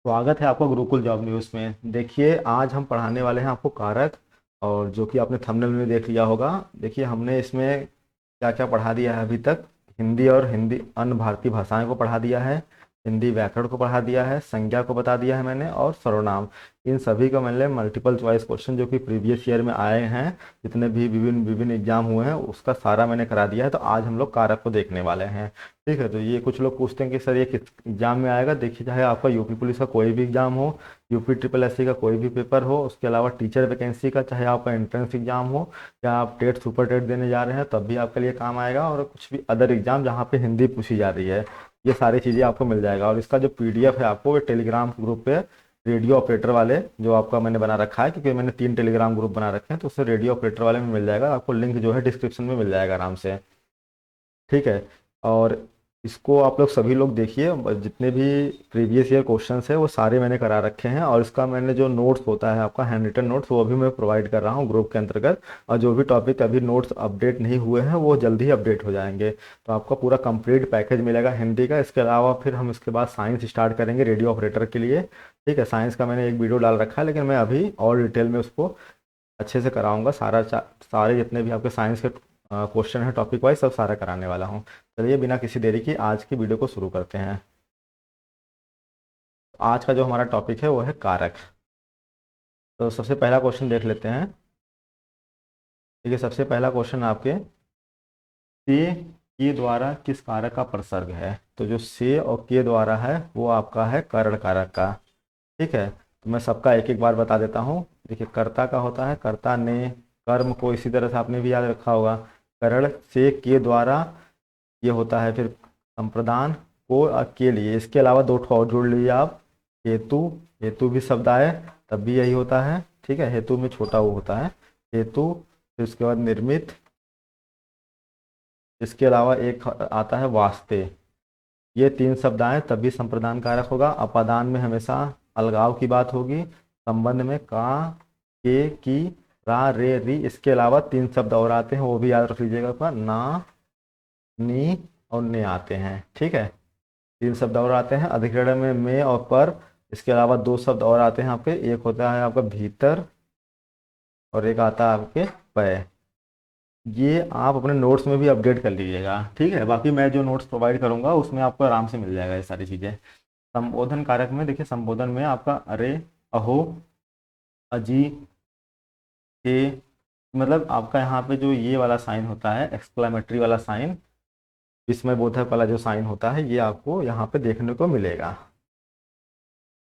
स्वागत है आपका गुरुकुल जॉब न्यूज़ में। देखिए, आज हम पढ़ाने वाले हैं आपको कारक। और जो कि आपने थंबनेल में देख लिया होगा। देखिए, हमने इसमें क्या क्या पढ़ा दिया है अभी तक। हिंदी और हिंदी अन्य भारतीय भाषाएं को पढ़ा दिया है। हिंदी व्याकरण को पढ़ा दिया है, संज्ञा को बता दिया है मैंने, और सर्वनाम। इन सभी का मैंने मल्टीपल चॉइस क्वेश्चन जो कि प्रीवियस ईयर में आए हैं, जितने भी विभिन्न विभिन्न एग्जाम हुए हैं, उसका सारा मैंने करा दिया है। तो आज हम लोग कारक को देखने वाले हैं। ठीक है, तो ये कुछ लोग पूछते हैं कि सर ये किस एग्जाम में आएगा। देखिए, चाहे आपका यूपी पुलिस का कोई भी एग्जाम हो, यूपी ट्रिपल एससी का कोई भी पेपर हो, उसके अलावा टीचर वैकेंसी का चाहे आपका एंट्रेंस एग्जाम हो, या आप टेट सुपर टेट देने जा रहे हैं तब भी आपके लिए काम आएगा, और कुछ भी अदर एग्जाम जहाँ पे हिंदी पूछी जा रही है, ये सारी चीज़ें आपको मिल जाएगा। और इसका जो पीडीएफ है आपको वो टेलीग्राम ग्रुप पे रेडियो ऑपरेटर वाले जो आपका मैंने बना रखा है, क्योंकि मैंने 3 टेलीग्राम ग्रुप बना रखे हैं, तो उससे रेडियो ऑपरेटर वाले में मिल जाएगा आपको। लिंक जो है डिस्क्रिप्शन में मिल जाएगा आराम से। ठीक है। और इसको आप लोग सभी लोग देखिए, जितने भी प्रीवियस ईयर क्वेश्चंस है वो सारे मैंने करा रखे हैं। और इसका मैंने जो नोट्स होता है आपका हैंड रिटन नोट्स, वो भी मैं प्रोवाइड कर रहा हूँ ग्रुप के अंतर्गत। और जो भी टॉपिक अभी नोट्स अपडेट नहीं हुए हैं वो जल्दी ही अपडेट हो जाएंगे। तो आपका पूरा कंप्लीट पैकेज मिलेगा हिंदी का। इसके अलावा फिर हम इसके बाद साइंस स्टार्ट करेंगे रेडियो ऑपरेटर के लिए। ठीक है, साइंस का मैंने एक वीडियो डाल रखा है, लेकिन मैं अभी और डिटेल में उसको अच्छे से कराऊंगा। सारे जितने भी आपके साइंस के क्वेश्चन है टॉपिक वाइज, सब सारा कराने वाला हूँ। चलिए, बिना किसी देरी की आज की वीडियो को शुरू करते हैं। आज का जो हमारा टॉपिक है वो है कारक। तो सबसे पहला क्वेश्चन देख लेते हैं। देखिए, सबसे पहला क्वेश्चन आपके से के द्वारा किस कारक का प्रसर्ग है। तो जो से और के द्वारा है वो आपका है करण कारक का। ठीक है, तो मैं सबका एक एक बार बता देता हूँ। देखिए, कर्ता का होता है कर्ता ने, कर्म को इसी तरह से आपने भी याद रखा होगा। करण से के द्वारा ये होता है फिर संप्रदान को के लिए। इसके अलावा दो ठो और जोड़ लीजिए आप। हेतु, हेतु भी शब्द आए तब भी यही होता है। ठीक है, हेतु में छोटा वो होता है हेतु। फिर उसके बाद निर्मित। इसके अलावा एक आता है वास्ते। ये 3 शब्द आए तब भी संप्रदान कारक होगा। अपादान में हमेशा अलगाव की बात होगी। संबंध में का, के, की, रा, रे, री। इसके अलावा 3 शब्द और आते हैं, वो भी याद रख लीजिएगा आपका। ना, नी और ने आते हैं। ठीक है, 3 शब्द और आते हैं अधिकरण में और पर। इसके अलावा 2 शब्द और आते हैं आपके। एक होता है आपका भीतर और एक आता है आपके पय। ये आप अपने नोट्स में भी अपडेट कर लीजिएगा। ठीक है, बाकी मैं जो नोट्स प्रोवाइड करूंगा उसमें आपको आराम से मिल जाएगा ये सारी चीज़ें। संबोधन कारक में देखिए, संबोधन में आपका अरे, अहो, अजी, हे, मतलब आपका यहाँ पे जो ये वाला साइन होता है एक्सक्लामेटरी वाला साइन, विस्मय बोधक वाला जो साइन होता है, ये आपको यहाँ पे देखने को मिलेगा।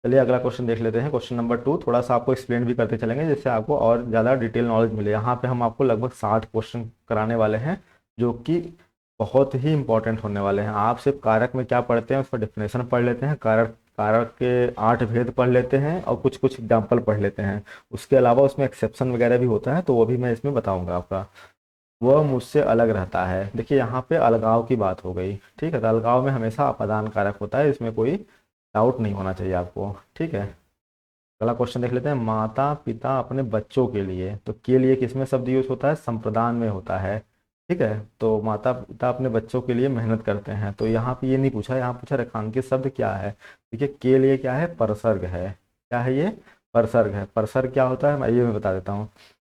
चलिए, अगला क्वेश्चन देख लेते हैं। क्वेश्चन नंबर 2 थोड़ा सा आपको एक्सप्लेन भी करते चलेंगे, जिससे आपको और ज़्यादा डिटेल नॉलेज मिले। यहाँ पे हम आपको लगभग 60 क्वेश्चन कराने वाले हैं, जो कि बहुत ही इंपॉर्टेंट होने वाले हैं। आप सिर्फ कारक में क्या पढ़ते हैं उसका डेफिनेशन पढ़ लेते हैं, कारक कारक के 8 भेद पढ़ लेते हैं, और कुछ कुछ एग्जाम्पल पढ़ लेते हैं। उसके अलावा उसमें एक्सेप्शन वगैरह भी होता है, तो वो भी मैं इसमें बताऊँगा आपका। वह मुझसे अलग रहता है। देखिए, यहाँ पे अलगाव की बात हो गई। ठीक है, तो अलगाव में हमेशा अपादान कारक होता है, इसमें कोई डाउट नहीं होना चाहिए आपको। ठीक है, अगला क्वेश्चन देख लेते हैं। माता पिता अपने बच्चों के लिए, तो के लिए किसमें शब्द यूज होता है, संप्रदान में होता है। ठीक है, तो माता पिता अपने बच्चों के लिए मेहनत करते हैं। तो यहाँ पे ये नहीं पूछा, यहाँ पूछा रेखांकित शब्द क्या है। देखिए, के लिए क्या है, परसर्ग है। क्या है ये, परसर्ग है। परसर्ग क्या होता है मैं बता देता हूँ।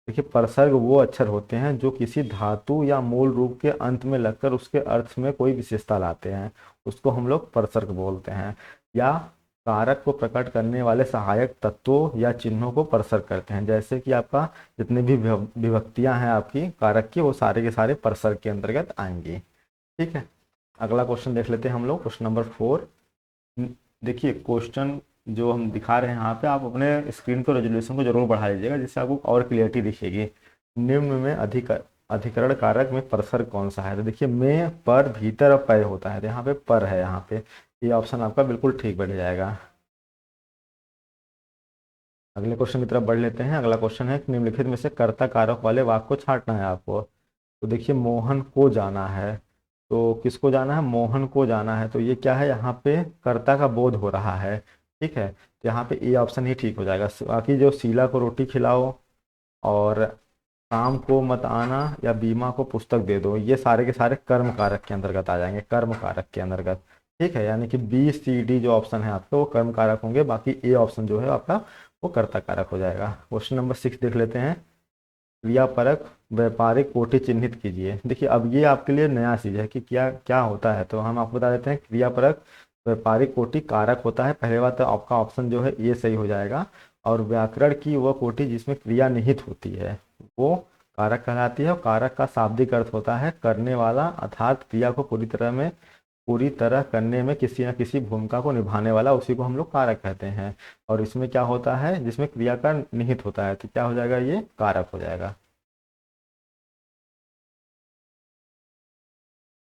देखिए, परसर्ग वो अक्षर होते हैं जो किसी धातु या मूल रूप के अंत में लगकर उसके अर्थ में कोई विशेषता लाते हैं, उसको हम लोग परसर्ग बोलते हैं। या कारक को प्रकट करने वाले सहायक तत्वों या चिन्हों को परसर्ग करते हैं। जैसे कि आपका जितनी भी विभक्तियां हैं आपकी कारक की, वो सारे के सारे परसर्ग के अंतर्गत आएंगी। ठीक है, अगला क्वेश्चन देख लेते हैं हम लोग। Question number 4। देखिए, क्वेश्चन जो हम दिखा रहे हैं यहाँ पे, आप अपने स्क्रीन को रेजोल्यूशन को जरूर बढ़ा लीजिएगा, जिससे आपको और क्लियरिटी दिखेगी। निम्न में अधिकरण कारक में परसर्ग कौन सा है। तो देखिए, में, पर, भीतर और पय होता है, तो यहाँ पे पर है। यहाँ पे ये ऑप्शन आपका बिल्कुल ठीक बैठ जाएगा। अगले क्वेश्चन की तरफ बढ़ लेते हैं। अगला क्वेश्चन है कि निम्नलिखित में से कर्ता कारक वाले वाक्य को छांटना है आपको। तो देखिए, मोहन को जाना है, तो किसको जाना है, मोहन को जाना है। तो ये क्या है, यहाँ पे कर्ता का बोध हो रहा है। ठीक है, तो यहाँ पे ए ऑप्शन ही ठीक हो जाएगा। बाकी जो शीला को रोटी खिलाओ और शाम को मत आना या बीमा को पुस्तक दे दो, ये सारे के सारे कर्म कारक के अंतर्गत आ जाएंगे, कर्म कारक के अंतर्गत। ठीक है, यानी कि बी सी डी जो ऑप्शन है आपके वो कर्म कारक होंगे, बाकी ए ऑप्शन जो है आपका वो कर्ता कारक हो जाएगा। क्वेश्चन नंबर 6 देख लेते हैं। क्रियापरक व्यापारिक कोटि चिन्हित कीजिए। देखिए अब ये आपके लिए नया चीज़ है कि क्या क्या होता है, तो हम आपको बता देते हैं। क्रियापरक व्यापारिक कोटि कारक होता है। पहले बात तो आपका ऑप्शन जो है ये सही हो जाएगा। और व्याकरण की वह कोटि जिसमें क्रिया निहित होती है वो कारक कहलाती है। और कारक का शाब्दिक अर्थ होता है करने वाला, अर्थात क्रिया को पूरी तरह करने में किसी न किसी भूमिका को निभाने वाला, उसी को हम लोग कारक कहते हैं। और इसमें क्या होता है, जिसमें क्रिया का निहित होता है, तो क्या हो जाएगा, ये कारक हो जाएगा।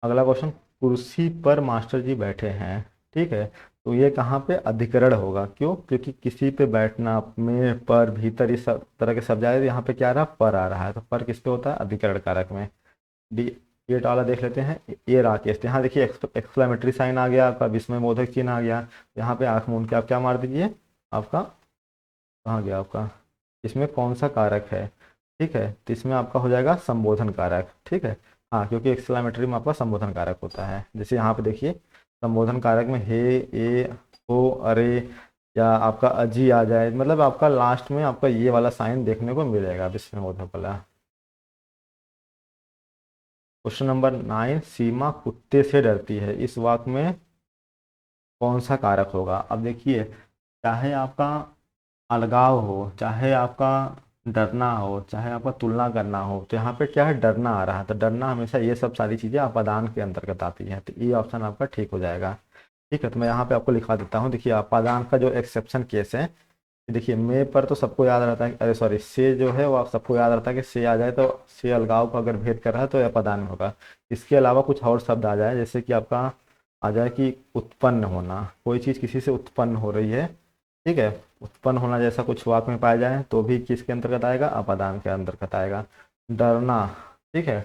अगला क्वेश्चन, कुर्सी पर मास्टर जी बैठे हैं। ठीक है, तो ये कहाँ पे अधिकरण होगा, क्यों, क्योंकि किसी पे बैठना में, पर, भीतर, इस सब तरह के शब्द आए, यहाँ पे क्या आ रहा है, पर आ रहा है, तो पर किस पे होता है, अधिकरण कारक में। डी, ये वाला देख लेते हैं। ये राकेश, यहाँ देखिए एक्सक्लेमेटरी साइन आ गया आपका, विस्मयबोधक चिन्ह आ गया। यहाँ पे आंख मूंद के आप क्या मार दीजिए, आपका कहाँ गया आपका, इसमें कौन सा कारक है। ठीक है, तो इसमें आपका हो जाएगा संबोधन कारक। ठीक है, हाँ, क्योंकि एक्सक्लेमेटरी में आपका संबोधन कारक होता है। जैसे यहाँ पे देखिए संबोधन कारक में हे, ए, हो, अरे, या आपका अजी आ जाए, मतलब आपका लास्ट में आपका ये वाला साइन देखने को मिलेगा विस्मयबोधक वाला। क्वेश्चन नंबर 9, सीमा कुत्ते से डरती है, इस वाक्य में कौन सा कारक होगा। अब देखिए, चाहे आपका अलगाव हो, चाहे आपका डरना हो, चाहे आपका तुलना करना हो, तो यहाँ पे क्या है, डरना आ रहा है, तो डरना हमेशा ये सब सारी चीज़ें अपादान के अंतर्गत आती हैं, तो ये ऑप्शन आपका ठीक हो जाएगा। ठीक है, तो मैं यहाँ पे आपको लिखा देता हूँ। देखिए अपादान का जो एक्सेप्शन केस है, देखिए मे पर तो सबको याद रहता है, अरे सॉरी, से जो है वो आप सबको याद रहता है कि से आ जाए तो से अलगाव को अगर भेद कर रहा है तो अपादान में होगा। इसके अलावा कुछ और शब्द आ जाए, जैसे कि आपका आ जाए कि उत्पन्न होना, कोई चीज़ किसी से उत्पन्न हो रही है, ठीक है, उत्पन्न होना जैसा कुछ वाक्य में पाया जाए तो भी किसके अंतर्गत आएगा, अपादान के अंतर्गत आएगा। डरना, ठीक है,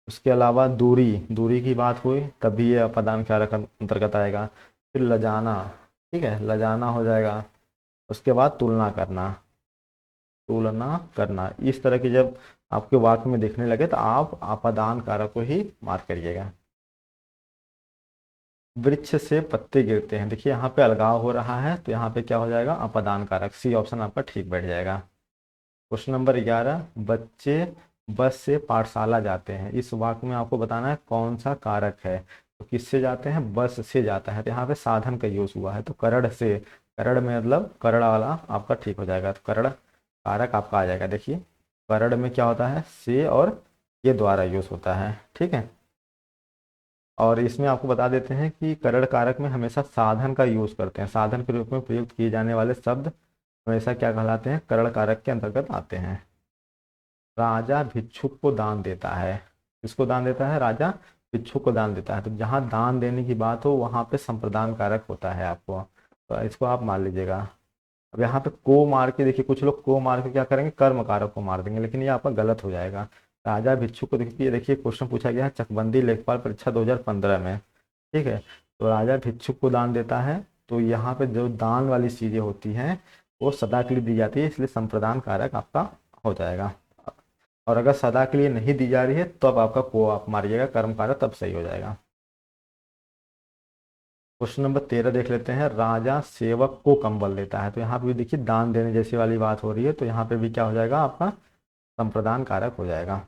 उसके अलावा दूरी, दूरी की बात हुई तब भी ये अपादान के अंतर्गत आएगा। फिर लजाना, ठीक है, लजाना हो जाएगा। उसके बाद तुलना करना, तुलना करना, इस तरह की जब आपके वाक्य में दिखने लगे तो आप अपादान कारक को ही मार्क करिएगा। वृक्ष से पत्ते गिरते हैं, देखिए यहाँ पे अलगाव हो रहा है, तो यहाँ पे क्या हो जाएगा, अपादान कारक, सी ऑप्शन आपका ठीक बैठ जाएगा। क्वेश्चन नंबर 11, बच्चे बस से पाठशाला जाते हैं, इस वाक्य में आपको बताना है कौन सा कारक है। तो किससे जाते हैं, बस से जाता है, तो यहाँ पे साधन का यूज हुआ है, तो करण से, करण में मतलब करण वाला आपका ठीक हो जाएगा, तो करण कारक आपका आ जाएगा। देखिए करण में क्या होता है, से और ये द्वारा यूज होता है। ठीक है, और इसमें आपको बता देते हैं कि करण कारक में हमेशा साधन का यूज करते हैं, साधन के रूप में प्रयुक्त किए जाने वाले शब्द हमेशा क्या कहलाते हैं, करण कारक के अंतर्गत आते हैं। राजा भिक्षुक को दान देता है, किसको दान देता है, राजा भिक्षुक को दान देता है, तो जहाँ दान देने की बात हो वहाँ पे संप्रदान कारक होता है आपको, तो इसको आप मान लीजिएगा। अब यहाँ पे को मार के देखिए, कुछ लोग को मार के क्या करेंगे, कर्म कारक को मार देंगे, लेकिन ये आपका गलत हो जाएगा। राजा भिक्षुक को देखिए, देखिए क्वेश्चन पूछा गया है चकबंदी लेखपाल परीक्षा 2015 में। ठीक है, तो राजा भिक्षुक को दान देता है, तो यहाँ पे जो दान वाली चीजें होती हैं वो सदा के लिए दी जाती है, इसलिए संप्रदान कारक आपका हो जाएगा। और अगर सदा के लिए नहीं दी जा रही है तो अब आपका को आप मारिएगा कर्म कारक, तब सही हो जाएगा। क्वेश्चन नंबर 13 देख लेते हैं। राजा सेवक को कंबल देता है, तो यहाँ पे भी देखिए दान देने जैसी वाली बात हो रही है, तो यहाँ पे भी क्या हो जाएगा, आपका संप्रदान कारक हो जाएगा।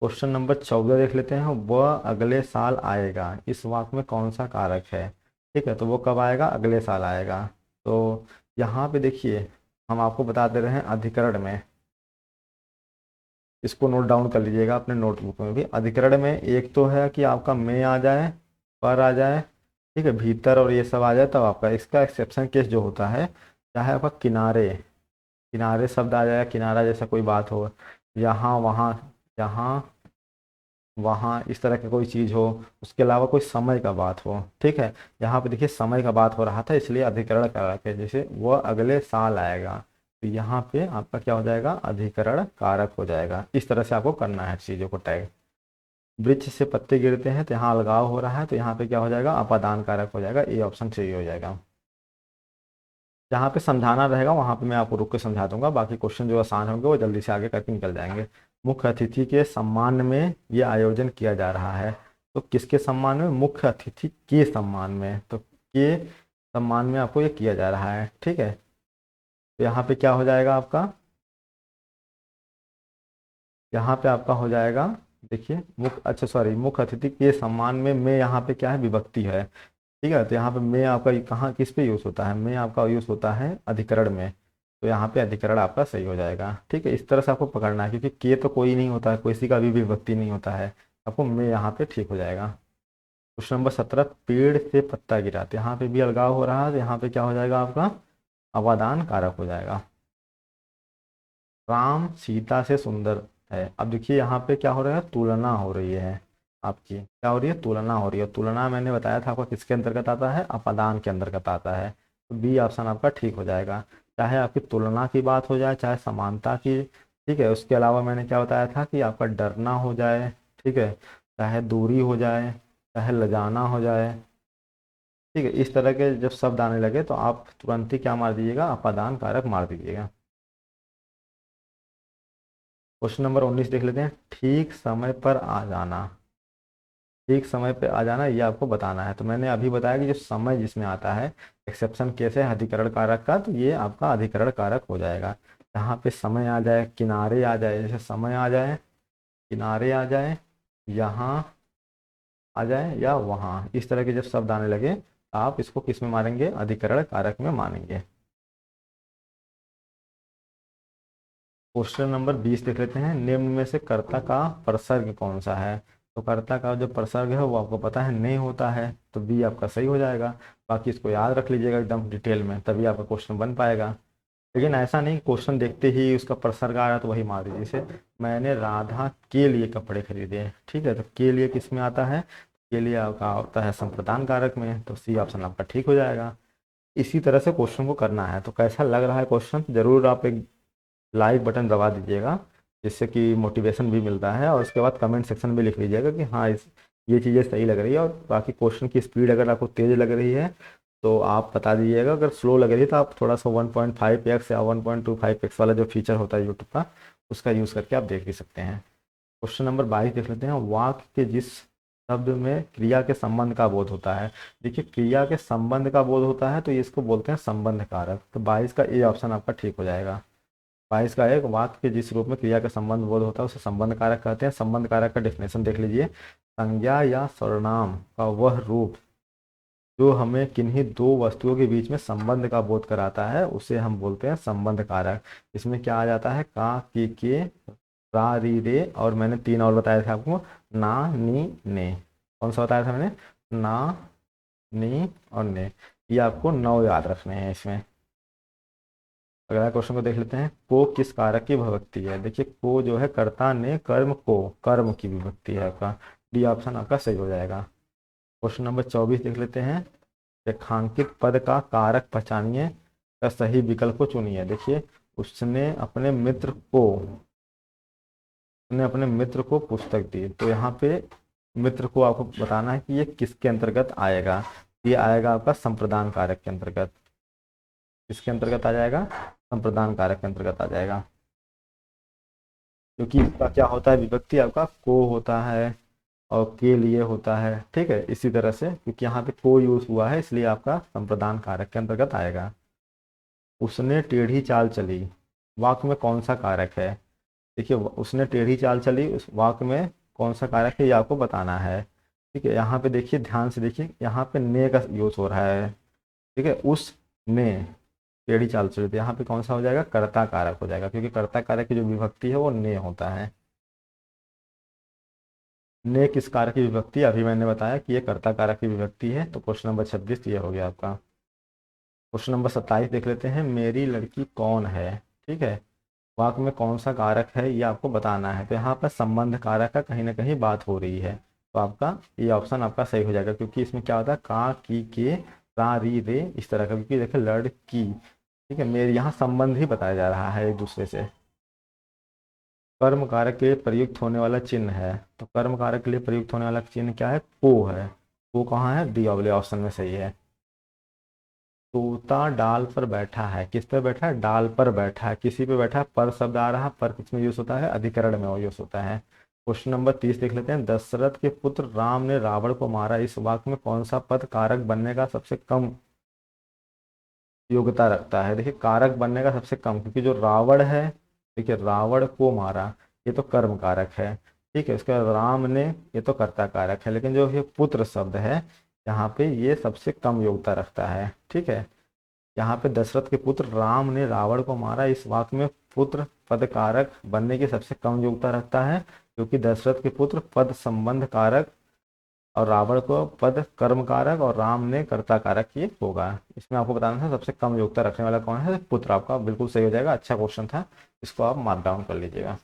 क्वेश्चन नंबर 14 देख लेते हैं। वह अगले साल आएगा, इस वाक्य में कौन सा कारक है। ठीक है, तो वो कब आएगा, अगले साल आएगा। तो यहाँ पे देखिए हम आपको बता दे रहे हैं अधिकरण में, इसको नोट डाउन कर लीजिएगा अपने नोटबुक में भी। अधिकरण में एक तो है कि आपका में आ जाए, पर आ जाए, ठीक है, भीतर और ये सब आ जाए, तब आपका इसका एक्सेप्शन केस जो होता है, चाहे आपका किनारे, किनारे शब्द आ जाए, किनारा जैसा कोई बात हो, यहाँ वहाँ, यहाँ वहाँ, इस तरह की कोई चीज़ हो, उसके अलावा कोई समय का बात हो। ठीक है, यहाँ पे देखिए समय का बात हो रहा था, इसलिए अधिकरण कारक है, जैसे वह अगले साल आएगा, तो यहाँ पे आपका क्या हो जाएगा, अधिकरण कारक हो जाएगा। इस तरह से आपको करना है चीज़ों को टैग। वृक्ष से पत्ते गिरते हैं, तो यहाँ अलगाव हो रहा है, तो यहाँ पे क्या हो जाएगा, अपादान कारक हो जाएगा, ये ऑप्शन सही हो जाएगा। जहाँ पे समझाना रहेगा वहाँ पे मैं आपको रुक के समझा दूंगा, बाकी क्वेश्चन जो आसान होंगे वो जल्दी से आगे करके निकल जाएंगे। मुख्य अतिथि के सम्मान में ये आयोजन किया जा रहा है, तो किसके सम्मान में? मुख्य अतिथि के सम्मान में। तो के सम्मान में आपको ये किया जा रहा है, ठीक है। तो यहाँ पे क्या हो जाएगा आपका? यहाँ पे आपका हो जाएगा, देखिए मुख्य, अच्छा सॉरी, मुख्य अतिथि के सम्मान में यहाँ पे क्या है? विभक्ति है, ठीक है। तो यहाँ पे में आपका कहाँ किस पे यूज़ होता है? में आपका यूज़ होता है अधिकरण में। तो यहाँ पे अधिकरण आपका सही हो जाएगा, ठीक है। इस तरह से आपको पकड़ना है, क्योंकि के तो कोई नहीं होता है, किसी का भी विभक्ति नहीं होता है। आपको में यहाँ पे ठीक हो जाएगा। क्वेश्चन नंबर 17, पेड़ से पत्ता गिरा। तो यहाँ पे भी अलगाव हो रहा है, तो यहाँ पे क्या हो जाएगा आपका? अपादान कारक हो जाएगा। राम सीता से सुंदर है। अब देखिए यहाँ पे क्या हो रहा है? तुलना हो रही है आपकी, क्या हो रही है? तुलना हो रही है। तुलना मैंने बताया था आपका किसके अंतर्गत आता है? अपादान के अंतर्गत आता है। तो बी ऑप्शन आपका ठीक हो जाएगा। चाहे आपकी तुलना की बात हो जाए, चाहे समानता की, ठीक है। उसके अलावा मैंने क्या बताया था कि आपका डरना हो जाए, ठीक है, चाहे दूरी हो जाए, चाहे लजाना हो जाए, ठीक है। इस तरह के जब शब्द आने लगे तो आप तुरंत ही क्या मार दीजिएगा? अपादान कारक मार दीजिएगा। क्वेश्चन नंबर 19 देख लेते हैं। ठीक समय पर आ जाना। ठीक समय पे आ जाना, ये आपको बताना है। तो मैंने अभी बताया कि जो समय जिसमें आता है, एक्सेप्शन केस है अधिकरण कारक का, तो ये आपका अधिकरण कारक हो जाएगा। जहाँ पे समय आ जाए, किनारे आ जाए, जैसे समय आ जाए, किनारे आ जाए, यहाँ आ जाए, या वहाँ, इस तरह के जब शब्द आने लगे, आप इसको किस में मारेंगे? अधिकरण कारक में मानेंगे। क्वेश्चन नंबर 20 देख लेते हैं। निम्न में से कर्ता का प्रसर्ग कौन सा है? तो कर्ता का जो प्रसर्ग है वो आपको पता है नहीं होता है, तो बी आपका सही हो जाएगा। बाकी इसको याद रख लीजिएगा एकदम डिटेल में, तभी आपका क्वेश्चन बन पाएगा। लेकिन ऐसा नहीं क्वेश्चन देखते ही उसका प्रसर्ग आ रहा तो वही मार दीजिए। जैसे मैंने राधा के लिए कपड़े खरीदे, ठीक है, तो के लिए किस में आता है? के लिए आपका आता है संप्रदान कारक में, तो सी ऑप्शन आपका ठीक हो जाएगा। इसी तरह से क्वेश्चन को करना है। तो कैसा लग रहा है क्वेश्चन? जरूर आप एक लाइक बटन दबा दीजिएगा, जिससे कि मोटिवेशन भी मिलता है। और उसके बाद कमेंट सेक्शन में लिख लीजिएगा कि हाँ इस ये चीज़ें सही लग रही है। और बाकी क्वेश्चन की स्पीड अगर आपको तेज़ लग रही है तो आप बता दीजिएगा, अगर स्लो लग रही है तो आप थोड़ा सा 1.5x या 1.25x वाला जो फीचर होता है यूट्यूब का, उसका यूज़ करके आप देख भी सकते हैं। क्वेश्चन नंबर 22 देख लेते हैं। वाक्य के जिस शब्द में क्रिया के संबंध का बोध होता है। देखिए क्रिया के संबंध का बोध होता है तो इसको बोलते हैं संबंध कारक। तो 22 का ए ऑप्शन आपका ठीक हो जाएगा। 22 का एक वाक्य के जिस रूप में क्रिया का संबंध बोध होता है उसे संबंध कारक कहते हैं। संबंध कारक का डेफिनेशन देख लीजिए। संज्ञा या सर्वनाम का वह रूप जो हमें किन्हीं दो वस्तुओं के बीच में संबंध का बोध कराता है उसे हम बोलते हैं संबंध कारक। इसमें क्या आ जाता है? का, के, रा, री, रे, और मैंने तीन और बताए थे आपको, ना, नी, ने। कौन सा बताया था मैंने? ना, नी और ने। ये आपको 9 याद रखने हैं इसमें। अगला क्वेश्चन को देख लेते हैं। को किस कारक की विभक्ति है? देखिए को जो है कर्ता ने कर्म को, कर्म की विभक्ति है आपका। डी ऑप्शन आपका सही हो जाएगा। क्वेश्चन नंबर 24 देख लेते हैं। रेखांकित पद का कारक पहचानिए, का सही विकल्प को चुनिए। देखिए उसने अपने मित्र को पुस्तक दी। तो यहाँ पे मित्र को आपको बताना है कि ये किसके अंतर्गत आएगा। ये आएगा आपका संप्रदान कारक के अंतर्गत। किसके अंतर्गत आ जाएगा? संप्रदान कारक के अंतर्गत आ जाएगा, क्योंकि इसका क्या होता है? विभक्ति आपका को होता है और के लिए होता है, ठीक है। इसी तरह से क्योंकि यहाँ पे को यूज हुआ है इसलिए आपका संप्रदान कारक के अंतर्गत आएगा। उसने टेढ़ी चाल चली, वाक्य में कौन सा कारक है? देखिए उसने टेढ़ी चाल चली, उस वाक्य में कौन सा कारक है ये आपको बताना है, ठीक है। यहाँ पे देखिए ध्यान से देखिए, यहाँ पे ने का यूज हो रहा है, ठीक है। उसने टेढ़ी चाल चली, तो यहाँ पे कौन सा हो जाएगा? कर्ता कारक हो जाएगा, क्योंकि कर्ता कारक की जो विभक्ति है वो ने होता है। ने किस कारक की विभक्ति? अभी मैंने बताया कि ये कर्ता कारक की विभक्ति है। तो क्वेश्चन नंबर 26 ये हो गया आपका। क्वेश्चन नंबर 27 देख लेते हैं। मेरी लड़की कौन है, ठीक है, वाक्य में कौन सा कारक है ये आपको बताना है। तो यहाँ पर संबंध कारक का कहीं ना कहीं बात हो रही है, तो आपका ये ऑप्शन आपका सही हो जाएगा, क्योंकि इसमें क्या होता है? का, की, के, रा, री, रे, इस तरह का। क्योंकि देखिए लड़की, ठीक है, मेरे यहाँ संबंध ही बताया जा रहा है एक दूसरे से। कर्म कारक के लिए प्रयुक्त होने वाला चिन्ह है। तो कर्म कारक के लिए प्रयुक्त होने वाला चिन्ह क्या है? को है। को कहाँ है? डी वाले ऑप्शन में सही है। तोता डाल पर बैठा है। किस पे बैठा है? डाल पर बैठा है। किसी पे बैठा है? पर शब्द आ रहा है। पर किस में यूज होता है? अधिकरण में यूज होता है। क्वेश्चन नंबर 30 देख लेते हैं। दशरथ के पुत्र राम ने रावण को मारा, इस वाक्य में कौन सा पद कारक बनने का सबसे कम योग्यता रखता है? देखिए कारक बनने का सबसे कम, क्योंकि जो रावण है, देखिए रावण को मारा, ये तो कर्म कारक है, ठीक है। उसके बाद राम ने, ये तो कर्ता कारक है, लेकिन जो ये पुत्र शब्द है यहाँ पे ये सबसे कम योग्यता रखता है, ठीक है। यहाँ पे दशरथ के पुत्र राम ने रावण को मारा, इस वाक्य में पुत्र पद कारक बनने की सबसे कम योग्यता रखता है, क्योंकि दशरथ के पुत्र पद संबंध कारक और रावण को पद कर्म कारक और राम ने कर्ता कारक ये होगा। इसमें आपको बताना था सबसे कम योग्यता रखने वाला कौन है, पुत्र। आपका बिल्कुल सही हो जाएगा, अच्छा क्वेश्चन था, इसको आप मार्क डाउन कर लीजिएगा।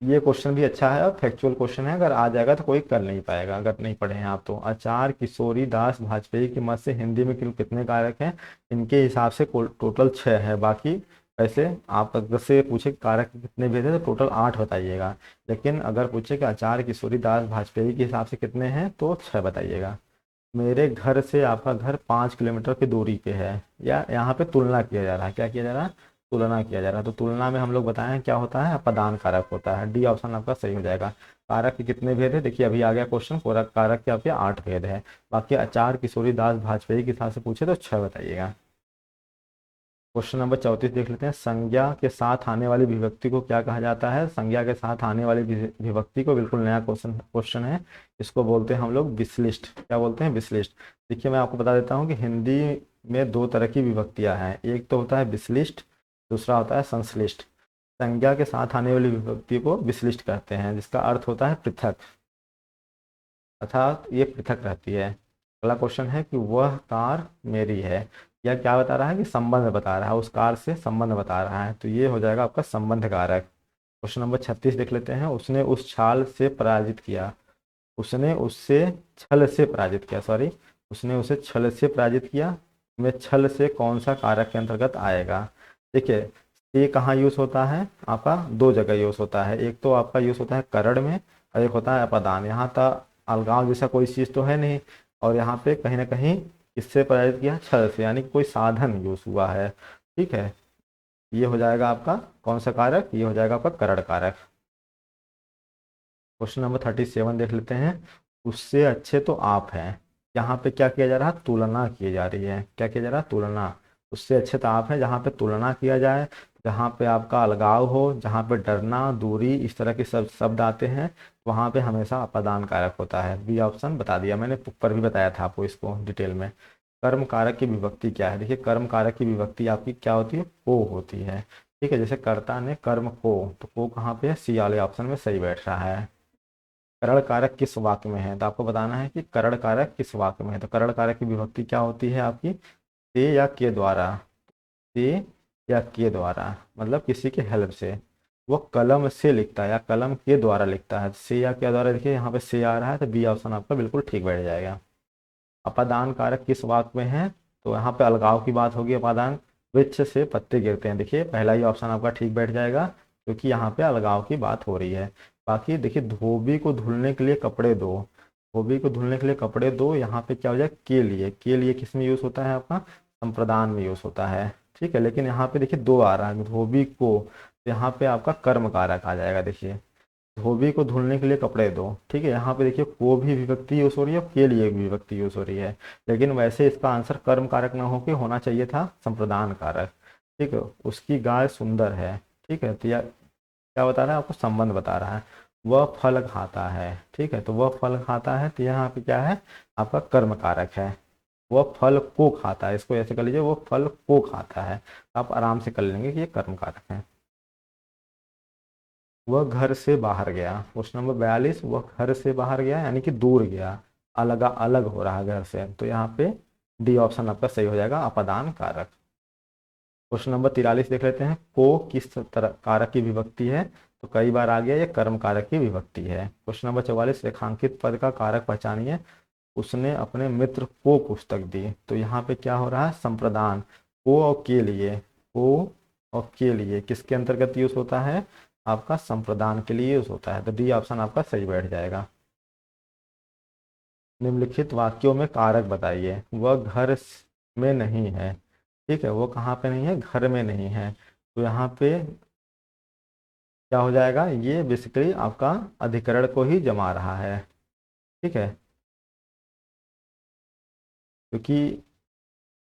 ये क्वेश्चन भी अच्छा है और फैक्चुअल क्वेश्चन है, अगर आ जाएगा तो कोई कर नहीं पाएगा अगर नहीं पढ़े हैं आप तो। आचार्य किशोरी दास वाजपेयी के मत से हिंदी में कितने कारक हैं? इनके हिसाब से टोटल 6 है, बाकी वैसे आप अगर से पूछे कारक कितने भेजे तो टोटल 8 बताइएगा, लेकिन अगर पूछे कि आचार्य किशोरी दास वाजपेयी के हिसाब से कितने हैं तो 6 बताइएगा। मेरे घर से आपका घर 5 किलोमीटर की दूरी पे है, या यहाँ पे तुलना किया जा रहा है, क्या किया जा रहा है? तुलना किया जा रहा है। तो तुलना में हम लोग बताएं क्या होता है, अपदान कारक होता है। डी ऑप्शन आपका सही हो जाएगा। कारक के कितने भेद है? देखिए अभी आ गया क्वेश्चन, पूरा कारक के आपके 8 भेद है। बाकी आचार्य किशोरी दास वाजपेयी के हिसाब से पूछे तो 6 बताइएगा। क्वेश्चन नंबर 34 देख लेते हैं। संज्ञा के साथ आने वाली विभक्ति को क्या कहा जाता है? संज्ञा के साथ आने वाली विभक्ति को, बिल्कुल नया क्वेश्चन है, इसको बोलते हैं हम लोग विश्लिष्ट। क्या बोलते हैं? विश्लिष्ट। देखिए मैं आपको बता देता हूँ कि हिंदी में 2 तरह की विभक्तियां हैं, एक तो होता है विश्लिष्ट, दूसरा होता है संश्लिष्ट। संज्ञा के साथ आने वाली विभक्ति को विश्लिष्ट कहते हैं, जिसका अर्थ होता है पृथक, अर्थात ये पृथक रहती है। अगला क्वेश्चन है कि वह कार मेरी है, यह क्या बता रहा है कि संबंध बता रहा है, उस कार से संबंध बता रहा है, तो ये हो जाएगा आपका संबंध कारक। क्वेश्चन नंबर 36 देख लेते हैं। उसने उस छाल से पराजित किया, उसने उससे छल से पराजित किया, सॉरी, उसने उसे छल से पराजित किया में छल से कौन सा कारक के अंतर्गत आएगा? देखिए ये कहाँ यूज होता है? आपका 2 जगह यूज होता है, एक तो आपका यूज होता है करण में और एक होता है अपदान। यहाँ तक अलगाव जैसा कोई चीज़ तो है नहीं, और यहाँ पे कहीं ना कहीं किससे पराजित किया? छल से, यानी कोई साधन यूज हुआ है, ठीक है। ये हो जाएगा आपका कौन सा कारक? ये हो जाएगा आपका करण कारक। क्वेश्चन नंबर 37 देख लेते हैं। उससे अच्छे तो आप हैं, यहाँ पे क्या किया जा रहा है? तुलना की जा रही है। क्या किया जा रहा है? तुलना। उससे अच्छे तो आप हैं, जहाँ पे तुलना किया जाए, जहाँ पे आपका अलगाव हो, जहाँ पे डरना, दूरी, इस तरह के सब शब्द आते हैं, वहाँ पे हमेशा अपदान कारक होता है। बी ऑप्शन बता दिया मैंने, ऊपर भी बताया था आपको इसको डिटेल में। कर्म कारक की विभक्ति क्या है? देखिए कर्म कारक की विभक्ति आपकी क्या होती है? को होती है, ठीक है। जैसे कर्ता ने कर्म को, तो को कहाँ पे है? सी वाले ऑप्शन में सही बैठ रहा है। करण कारक किस वाक्य में है? तो आपको बताना है कि करण कारक किस वाक्य में है। तो करण कारक की विभक्ति क्या होती है आपकी? से या के द्वारा, से या के द्वारा, मतलब किसी के हेल्प से। वो कलम से लिखता है या कलम के द्वारा लिखता है, से या के द्वारा। देखिए यहाँ पे से आ रहा है, तो बी ऑप्शन आपका बिल्कुल ठीक बैठ जाएगा। अपादान कारक किस वाक्य में है? तो यहाँ पे अलगाव की बात होगी। अपादान, वृक्ष से पत्ते गिरते हैं, देखिए पहला ही ऑप्शन आपका ठीक बैठ जाएगा, क्योंकि यहाँ पे अलगाव की बात हो रही है। बाकी देखिए धोबी को धुलने के लिए कपड़े दो, धोबी को धुलने के लिए कपड़े दो, यहाँ पे क्या हो जाए? के लिए किस में यूज होता है? आपका संप्रदान में यूज होता है, ठीक है। लेकिन यहाँ पे देखिए 2 आ रहा है, धोबी को, तो यहाँ पे आपका कर्म कारक आ जाएगा। देखिए धोबी को धुलने के लिए कपड़े दो, ठीक है। यहाँ पे देखिए को भी विभक्ति यूज हो रही है और के लिए भी विभक्ति यूज हो रही है, लेकिन वैसे इसका आंसर कर्म कारक ना होके होना चाहिए था संप्रदान कारक, ठीक है। उसकी गाय सुंदर है, ठीक है, तो यह क्या बता रहा है? आपको संबंध बता रहा है। वह फल खाता है, ठीक है, तो वह फल खाता है, तो यहाँ पे क्या है? आपका कर्म कारक है। वह फल को खाता है, इसको ऐसे कर लीजिए, वो फल को खाता है, आप आराम से कर लेंगे कि ये कर्म कारक है। वह घर से बाहर गया। क्वेश्चन नंबर 42, वह घर से बाहर गया यानी कि दूर गया, अलग अलग हो रहा है घर से, तो यहाँ पे डी ऑप्शन आपका सही हो जाएगा, अपदान कारक। क्वेश्चन नंबर 43 देख लेते हैं। को किस तरह कारक की विभक्ति है? तो कई बार आ गया, ये कर्म कारक की विभक्ति है। क्वेश्चन नंबर 44, रेखांकित पद का कारक पहचानिए। उसने अपने मित्र को पुस्तक दी, तो यहाँ पे क्या हो रहा है? संप्रदान। को और के लिए, को और के लिए किसके अंतर्गत यूज होता है? आपका संप्रदान के लिए यूज होता है, तो डी ऑप्शन आपका सही बैठ जाएगा। निम्नलिखित वाक्यों में कारक बताइए। वह घर में नहीं है, ठीक है, वो कहाँ पे नहीं है? घर में नहीं है, तो यहाँ पे क्या हो जाएगा, ये बेसिकली आपका अधिकरण को ही जमा रहा है। ठीक है, क्योंकि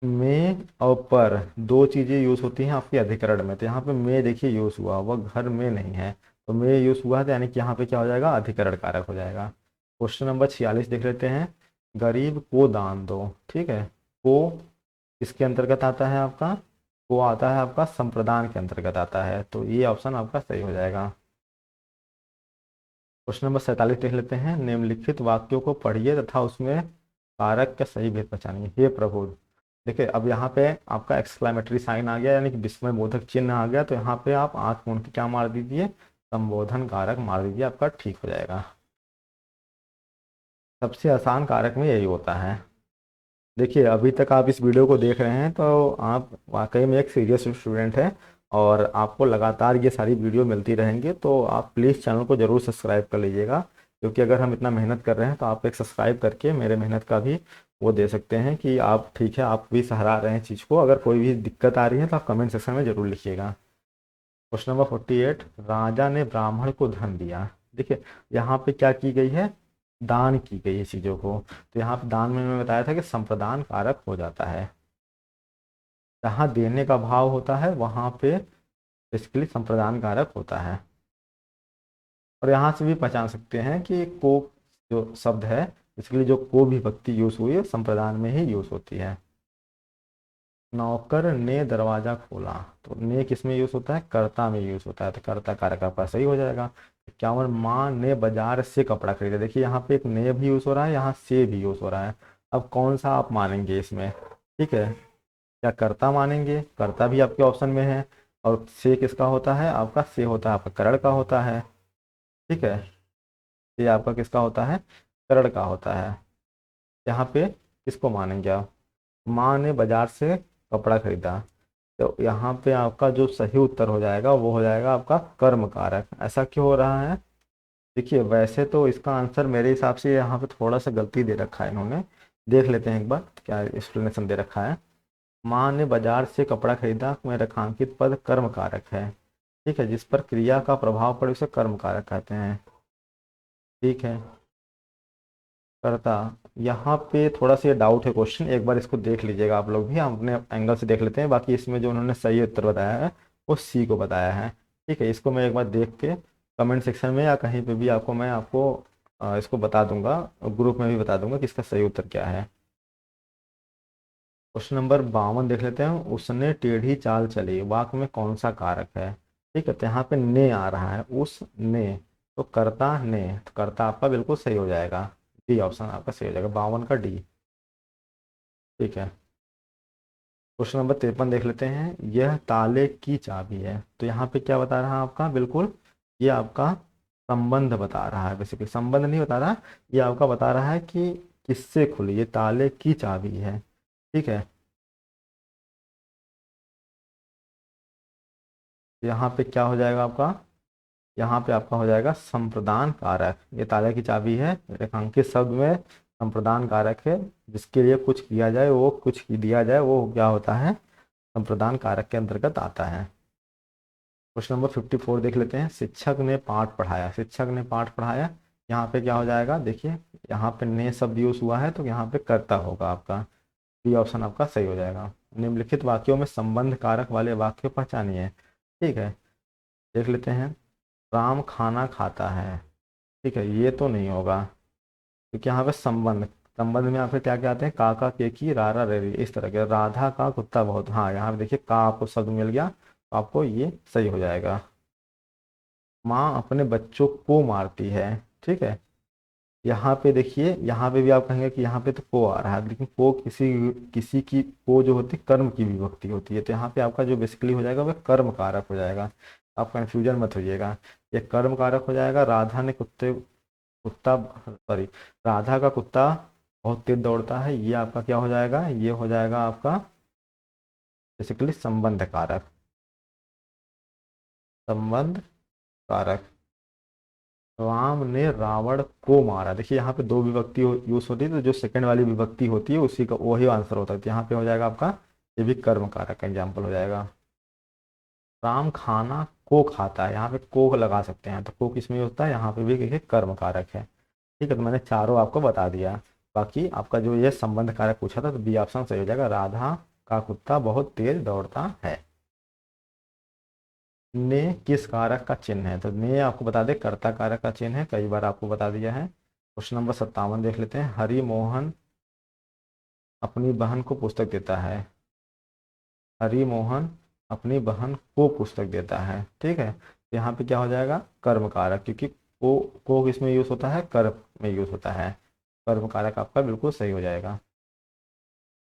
में और पर दो चीज़ें यूज़ होती हैं आपके अधिकरण में, तो यहाँ पे में देखिए यूज़ हुआ, वह घर में नहीं है, तो में यूज़ हुआ है, तो यानी कि यहाँ पे क्या हो जाएगा, अधिकरण कारक हो जाएगा। क्वेश्चन नंबर 46 देख लेते हैं। गरीब को दान दो। ठीक है, को इसके अंतर्गत आता है आपका, को आता है आपका संप्रदान के अंतर्गत आता है, तो ये ऑप्शन आपका सही हो जाएगा। क्वेश्चन नंबर 47 देख लेते हैं। निम्नलिखित वाक्यों को पढ़िए तथा उसमें कारक का सही भेद पहचानिए। हे प्रभु, देखिए अब यहाँ पे आपका एक्सक्लामेटरी साइन आ गया, यानी कि विस्मय बोधक चिन्ह आ गया, तो यहाँ पे आप आंख मूंद के क्या मार दीजिए, संबोधन कारक मार दीजिए, आपका ठीक हो जाएगा। सबसे आसान कारक में यही होता है। देखिए अभी तक आप इस वीडियो को देख रहे हैं तो आप वाकई में एक सीरियस स्टूडेंट हैं, और आपको लगातार ये सारी वीडियो मिलती रहेंगी, तो आप प्लीज़ चैनल को ज़रूर सब्सक्राइब कर लीजिएगा, क्योंकि अगर हम इतना मेहनत कर रहे हैं तो आप एक सब्सक्राइब करके मेरे मेहनत का भी वो दे सकते हैं कि आप ठीक है, आप भी सराह रहे हैं चीज़ को। अगर कोई भी दिक्कत आ रही है तो आप कमेंट सेक्शन में ज़रूर लिखिएगा। क्वेश्चन नंबर 48, राजा ने ब्राह्मण को धन दिया। देखिए यहाँ पे क्या की गई है, दान की गई है चीज़ों को, तो यहाँ पे दान में मैं बताया था कि संप्रदान कारक हो जाता है। जहाँ देने का भाव होता है वहाँ पे बेसिकली संप्रदान कारक होता है। और यहाँ से भी पहचान सकते हैं कि को जो शब्द है, बेसिकली जो को विभक्ति यूज हुई है संप्रदान में ही यूज होती है। नौकर ने दरवाजा खोला, तो ने किस में यूज होता है, कर्ता में यूज होता है, तो कर्ता कारक आपका सही हो जाएगा। 51, माँ ने बाजार से कपड़ा खरीदा। देखिए यहाँ पे एक ने भी यूज हो रहा है, यहाँ से भी यूज हो रहा है। अब कौन सा आप मानेंगे इसमें, ठीक है, क्या कर्ता मानेंगे, कर्ता भी आपके ऑप्शन में है, और से किसका होता है, आपका से होता है, आपका करण का होता है। ठीक है, ये आपका किसका होता है, करण का होता है। यहाँ पे किसको मानेंगे आप, माँ ने बाजार से कपड़ा खरीदा, तो यहाँ पे आपका जो सही उत्तर हो जाएगा वो हो जाएगा आपका कर्म कारक। ऐसा क्यों हो रहा है, देखिए वैसे तो इसका आंसर मेरे हिसाब से यहाँ पे थोड़ा सा गलती दे रखा है इन्होंने। देख लेते हैं एक बार क्या एक्सप्लेनेशन दे रखा है। माँ ने बाजार से कपड़ा खरीदा में रेखांकित पद कर्म कारक है। ठीक है, जिस पर क्रिया का प्रभाव पड़े उसे कर्म कारक कहते हैं। ठीक है, करता, यहाँ पे थोड़ा सा ये डाउट है क्वेश्चन, एक बार इसको देख लीजिएगा आप लोग भी, हम अपने एंगल से देख लेते हैं। बाकी इसमें जो उन्होंने सही उत्तर बताया है वो सी को बताया है। ठीक है, इसको मैं एक बार देख के कमेंट सेक्शन में या कहीं पे भी मैं आपको इसको बता दूंगा, ग्रुप में भी बता दूंगा कि इसका सही उत्तर क्या है। क्वेश्चन नंबर 52 देख लेते हैं। उसने टेढ़ी चाल चली, वाक्य में कौन सा कारक है। ठीक है, तो यहाँ पे ने आ रहा है, उस ने, तो कर्ता ने, तो कर्ता आपका बिल्कुल सही हो जाएगा, डी ऑप्शन आपका सही हो जाएगा, 52 का डी। ठीक है, क्वेश्चन नंबर 53 देख लेते हैं। यह ताले की चाबी है, तो यहाँ पे क्या बता रहा है आपका, बिल्कुल ये आपका संबंध बता रहा है, बेसिकली संबंध नहीं बता रहा, ये आपका बता रहा है कि किससे खुली, ये ताले की चाबी है। ठीक है, यहाँ पे क्या हो जाएगा आपका, यहाँ पे आपका हो जाएगा संप्रदान कारक। ये ताले की चाबी है, रेखांकित शब्द में संप्रदान कारक है, जिसके लिए कुछ किया जाए, वो कुछ दिया जाए, वो क्या होता है, संप्रदान कारक के अंतर्गत आता है। क्वेश्चन नंबर 54 देख लेते हैं। शिक्षक ने पाठ पढ़ाया, शिक्षक ने पाठ पढ़ाया, यहाँ पे क्या हो जाएगा, देखिए यहाँ पे ने शब्द यूज हुआ है, तो यहाँ पे कर्ता होगा आपका, बी ऑप्शन आपका सही हो जाएगा। निम्नलिखित वाक्यों में संबंध कारक वाले वाक्य पहचानिए। ठीक है, देख लेते हैं। राम खाना खाता है, ठीक है, ये तो नहीं होगा, क्योंकि यहाँ पे संबंध, संबंध में आपके क्या क्या आते हैं, काका के की रारा रेरी, इस तरह के। राधा का कुत्ता बहुत, हाँ यहाँ पे देखिए का आपको शब्द मिल गया, तो आपको ये सही हो जाएगा। माँ अपने बच्चों को मारती है। ठीक है, यहाँ पे देखिए, यहाँ पे भी आप कहेंगे कि यहाँ पे तो को आ रहा है, लेकिन को किसी किसी की को जो होती है कर्म की विभक्ति होती है, तो यहाँ पे आपका जो बेसिकली हो जाएगा वह कर्म कारक हो जाएगा। आप कंफ्यूजन मत होइएगा, ये कर्म कारक हो जाएगा। राधा ने कुत्ता सॉरी, राधा का कुत्ता बहुत तेज दौड़ता है, ये आपका क्या हो जाएगा, ये हो जाएगा आपका बेसिकली संबंध कारक, संबंध कारक। राम ने रावण को मारा, देखिए यहाँ पे दो विभक्ति यूज होती है, तो जो सेकंड वाली विभक्ति होती है उसी का वही आंसर होता है, तो यहाँ पे हो जाएगा आपका ये भी कर्म कारक का एग्जाम्पल हो जाएगा। राम खाना को खाता है, यहाँ पे को लगा सकते हैं, तो को किसमें होता है, यहाँ पे भी देखिए कर्म कारक है। ठीक है, तो मैंने चारों आपको बता दिया। बाकी आपका जो ये संबंध कारक पूछा था तो बी ऑप्शन सही हो जाएगा, राधा का कुत्ता बहुत तेज दौड़ता है। ने किस कारक का चिन्ह है, तो ने आपको बता दे कर्ता कारक का चिन्ह है, कई बार आपको बता दिया है। क्वेश्चन नंबर 57 देख लेते हैं, हरि मोहन अपनी बहन को पुस्तक देता है। हरि मोहन अपनी बहन को पुस्तक देता है। ठीक है, तो यहाँ पे क्या हो जाएगा, कर्म कारक, क्योंकि को किसमें यूज होता है, कर्म में यूज होता है। कर्म कारक आपका बिल्कुल सही हो जाएगा।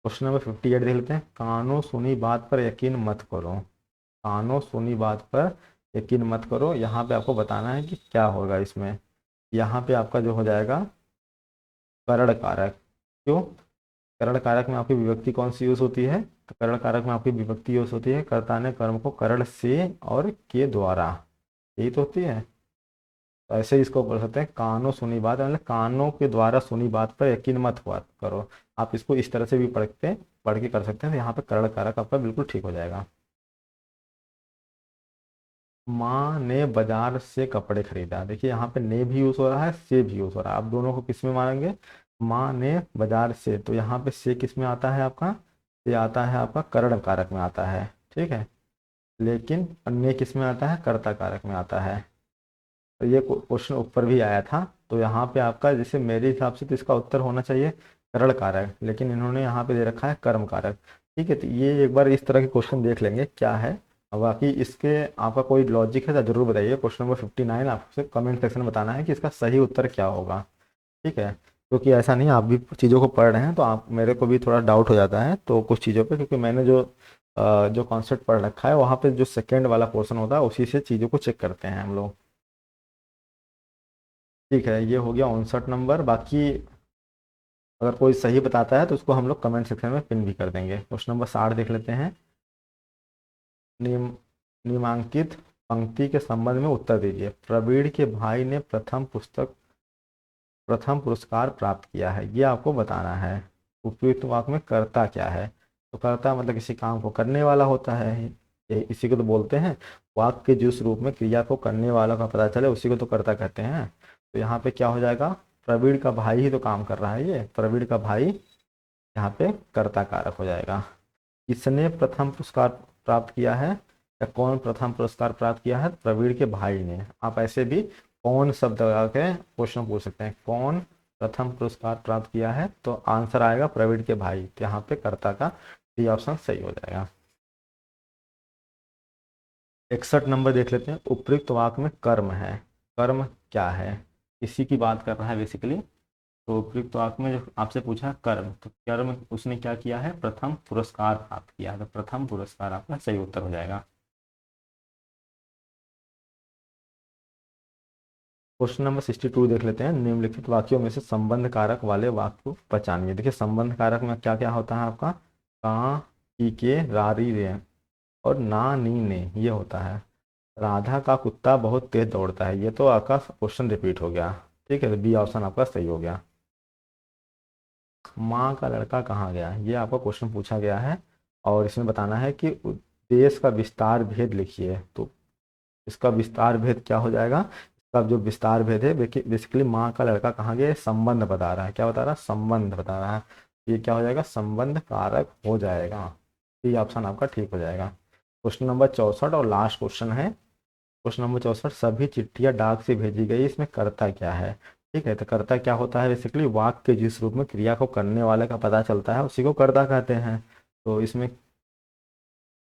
क्वेश्चन नंबर 58 देख लेते हैं, कानों सुनी बात पर यकीन मत करो। कानों सुनी बात पर यकीन मत करो, यहाँ पे आपको बताना है कि क्या होगा इसमें। यहाँ पे आपका जो हो जाएगा करण कारक। क्यों, करण कारक में आपकी विभक्ति कौन सी यूज होती है, तो करण कारक में आपकी विभक्ति यूज होती है कर्ता ने कर्म को करण से और के द्वारा, यही तो होती है। तो ऐसे ही इसको बोल सकते हैं, कानों सुनी बात, मतलब कानों के द्वारा सुनी बात पर यकीन मत हुआ करो। आप इसको इस तरह से भी पढ़ के कर सकते हैं, तो यहाँ पे करण कारक आपका बिल्कुल ठीक हो जाएगा। माँ ने बाजार से कपड़े खरीदा, देखिए यहाँ पे ने भी यूज हो रहा है, से भी यूज हो रहा है, आप दोनों को किस में मानेंगे, माँ ने बाजार से, तो यहाँ पे से किस में आता है आपका, से आता है आपका करण कारक में आता है। ठीक है, लेकिन ने किस में आता है, कर्ता कारक में आता है। तो ये क्वेश्चन ऊपर भी आया था, तो यहाँ पे आपका जैसे मेरे हिसाब से तो इसका उत्तर होना चाहिए करण कारक, लेकिन इन्होंने यहाँ पे दे रखा है कर्म कारक। ठीक है, तो ये एक बार इस तरह के क्वेश्चन देख लेंगे क्या है। अब बाकी इसके आपका कोई लॉजिक है तो जरूर बताइए। क्वेश्चन नंबर 59 आपसे कमेंट सेक्शन में बताना है कि इसका सही उत्तर क्या होगा। ठीक है, क्योंकि ऐसा नहीं, आप भी चीज़ों को पढ़ रहे हैं तो आप, मेरे को भी थोड़ा डाउट हो जाता है तो कुछ चीज़ों पे, क्योंकि मैंने जो कॉन्सेप्ट पढ़ रखा है वहाँ पे जो सेकेंड वाला पोर्शन होता है उसी से चीज़ों को चेक करते हैं हम लोग। ठीक है, ये हो गया 59 नंबर। बाकी अगर कोई सही बताता है तो उसको हम लोग कमेंट सेक्शन में पिन भी कर देंगे। क्वेश्चन नंबर 60 देख लेते हैं, निम निम्नांकित पंक्ति के संबंध में उत्तर दीजिए। प्रवीण के भाई ने प्रथम पुरस्कार प्राप्त किया है, ये आपको बताना है। उपयुक्त वाक्य में कर्ता क्या है, तो कर्ता मतलब किसी काम को करने वाला होता है, इसी को तो बोलते हैं। वाक्य के जिस रूप में क्रिया को करने वाला का पता चले उसी को तो कर्ता कहते हैं। तो यहाँ पे क्या हो जाएगा, प्रवीण का भाई ही तो काम कर रहा है, ये प्रवीण का भाई यहाँ पे कर्ता कारक हो जाएगा। किसने प्रथम पुरस्कार प्राप्त किया है, या कौन प्रथम पुरस्कार प्राप्त किया है, प्रवीण के भाई ने। आप ऐसे भी कौन शब्द लगा के क्वेश्चन पूछ सकते हैं, कौन प्रथम पुरस्कार प्राप्त किया है, तो आंसर आएगा प्रवीण के भाई, तो यहाँ पे कर्ता का डी ऑप्शन सही हो जाएगा। 61 नंबर देख लेते हैं, उपयुक्त वाक्य में कर्म है, कर्म क्या है, इसी की बात कर रहा है बेसिकली। तो उपयुक्त वाक्य में जो आपसे पूछा कर्म, तो कर्म उसने क्या किया है, प्रथम पुरस्कार प्राप्त किया है, तो प्रथम पुरस्कार आपका सही उत्तर हो जाएगा। क्वेश्चन नंबर 62 देख लेते हैं, निम्नलिखित वाक्यों में से संबंध कारक वाले वाक्य को पहचानिए। देखिए संबंध कारक में क्या क्या होता है आपका, का, की के, रारी रे और ना, नी, ने, ये होता है। राधा का कुत्ता बहुत तेज दौड़ता है, ये तो आपका क्वेश्चन रिपीट हो गया। ठीक है, तो बी ऑप्शन आपका सही हो गया। माँ का लड़का कहाँ गया, ये आपका क्वेश्चन पूछा गया है, और इसमें बताना है कि देश का विस्तार भेद लिखिए। तो इसका विस्तार भेद क्या हो जाएगा, इसका जो विस्तार भेद है बेसिकली माँ का लड़का कहाँ गया, संबंध बता रहा है, क्या बता रहा है, संबंध बता रहा है। ये क्या हो जाएगा, संबंध कारक हो जाएगा। ये ऑप्शन आपका ठीक हो जाएगा। क्वेश्चन नंबर 64 और लास्ट क्वेश्चन है। क्वेश्चन नंबर 64, सभी चिट्ठियां डाक से भेजी गई, इसमें कर्ता क्या है। ठीक है, तो कर्ता क्या होता है, बेसिकली वाक्य के जिस रूप में क्रिया को करने वाले का पता चलता है उसी को कर्ता कहते हैं। तो इसमें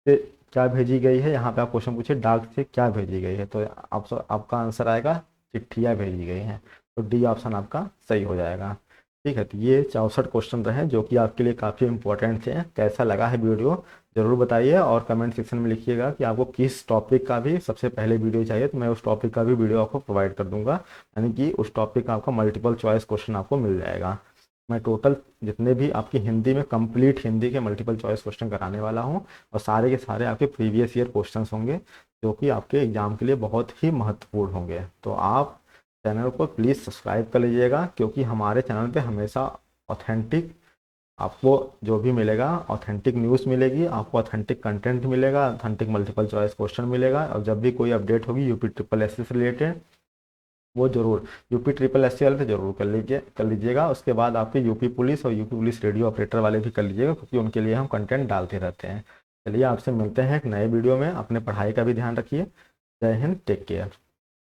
से क्या भेजी गई है, यहाँ पे आप क्वेश्चन पूछिए डाक से क्या भेजी गई है, तो आपका आंसर आएगा चिट्ठियाँ भेजी गई हैं, तो डी ऑप्शन आपका सही हो जाएगा। ठीक है, तो ये 64 क्वेश्चन रहे जो कि आपके लिए काफ़ी इंपॉर्टेंट थे। कैसा लगा है वीडियो ज़रूर बताइए, और कमेंट सेक्शन में लिखिएगा कि आपको किस टॉपिक का भी सबसे पहले वीडियो चाहिए, तो मैं उस टॉपिक का भी वीडियो आपको प्रोवाइड कर दूंगा, यानी कि उस टॉपिक का आपका मल्टीपल चॉइस क्वेश्चन आपको मिल जाएगा। मैं टोटल जितने भी आपकी हिंदी में कंप्लीट हिंदी के मल्टीपल चॉइस क्वेश्चन कराने वाला हूँ, और सारे के सारे आपके प्रीवियस ईयर क्वेश्चंस होंगे जो कि आपके एग्जाम के लिए बहुत ही महत्वपूर्ण होंगे। तो आप चैनल को प्लीज़ सब्सक्राइब कर लीजिएगा, क्योंकि हमारे चैनल पे हमेशा ऑथेंटिक आपको जो भी मिलेगा ऑथेंटिक न्यूज़ मिलेगी, आपको ऑथेंटिक कंटेंट मिलेगा, ऑथेंटिक मल्टीपल चॉइस क्वेश्चन मिलेगा। और जब भी कोई अपडेट होगी यूपी ट्रिपल एस से रिलेटेड, वो जरूर यूपी ट्रिपल एस वाले से जरूर कर लीजिएगा। उसके बाद आपके यूपी पुलिस और यूपी पुलिस रेडियो ऑपरेटर वाले भी कर लीजिएगा, क्योंकि उनके लिए हम कंटेंट डालते रहते हैं। चलिए आपसे मिलते हैं एक नए वीडियो में। अपने पढ़ाई का भी ध्यान रखिए। जय हिंद, टेक केयर।